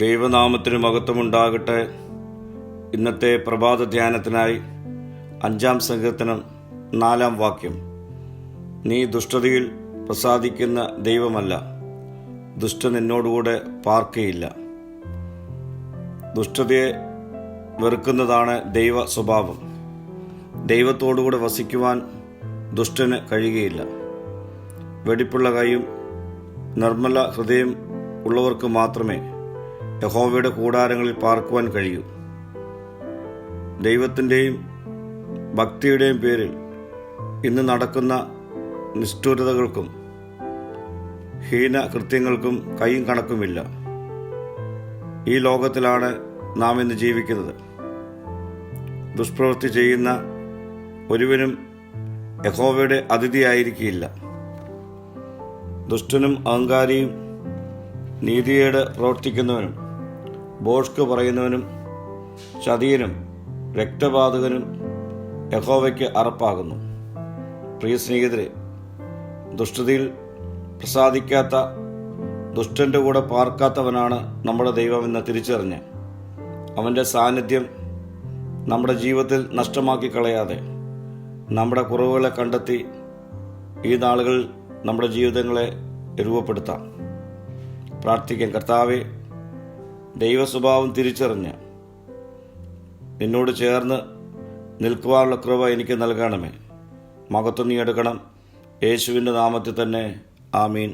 ദൈവനാമത്തിന് മഹത്വമുണ്ടാകട്ടെ. ഇന്നത്തെ പ്രഭാത ധ്യാനത്തിനായി 5-ാം സങ്കീർത്തനം 4-ാം വാക്യം. നീ ദുഷ്ടതയിൽ പ്രസാദിക്കുന്ന ദൈവമല്ല, ദുഷ്ടൻ എന്നോടുകൂടെ പാർക്കയില്ല. ദുഷ്ടതയെ വെറുക്കുന്നതാണ് ദൈവ സ്വഭാവം. ദൈവത്തോടുകൂടെ വസിക്കുവാൻ ദുഷ്ടന് കഴിയുകയില്ല. വെടിപ്പുള്ള കൈയും നിർമ്മല ഹൃദയം ഉള്ളവർക്ക് മാത്രമേ യഹോവയുടെ കൂടാരങ്ങളിൽ പാർക്കുവാൻ കഴിയൂ. ദൈവത്തിൻ്റെയും ഭക്തിയുടെയും പേരിൽ ഇന്ന് നടക്കുന്ന നിഷ്ഠുരതകൾക്കും ഹീന കൃത്യങ്ങൾക്കും കൈയും കണക്കുമില്ല. ഈ ലോകത്തിലാണ് നാം ഇന്ന് ജീവിക്കുന്നത്. ദുഷ്പ്രവൃത്തി ചെയ്യുന്ന ഒരുവനും യഹോവയുടെ അതിഥിയായിരിക്കില്ല. ദുഷ്ടനും അഹങ്കാരിയും നീതിയേട് പ്രവർത്തിക്കുന്നവനും ഭോഷ്ക് പറയുന്നവനും ചതിയനും രക്തപാതകനും യഹോവയ്ക്ക് അറപ്പാകുന്നു. പ്രിയ സ്നേഹിതരെ, ദുഷ്ടതയിൽ പ്രസാദിക്കാത്ത ദുഷ്ടൻ്റെ കൂടെ പാർക്കാത്തവനാണ് നമ്മുടെ ദൈവമെന്ന് തിരിച്ചറിഞ്ഞ് അവൻ്റെ സാന്നിധ്യം നമ്മുടെ ജീവിതത്തിൽ നഷ്ടമാക്കി കളയാതെ നമ്മുടെ കുറവുകളെ കണ്ടെത്തി ഈ നാളുകളിൽ നമ്മുടെ ജീവിതങ്ങളെ രൂപപ്പെടുത്താം. പ്രാർത്ഥിക്കാൻ. കർത്താവേ, ദൈവസ്വഭാവം തിരിച്ചറിഞ്ഞ് നിന്നോട് ചേർന്ന് നിൽക്കുവാനുള്ള കൃപ എനിക്ക് നൽകണമേ. മഹത്വം നീ എടുക്കണം. യേശുവിൻ്റെ നാമത്തിൽ തന്നെ. ആമീൻ.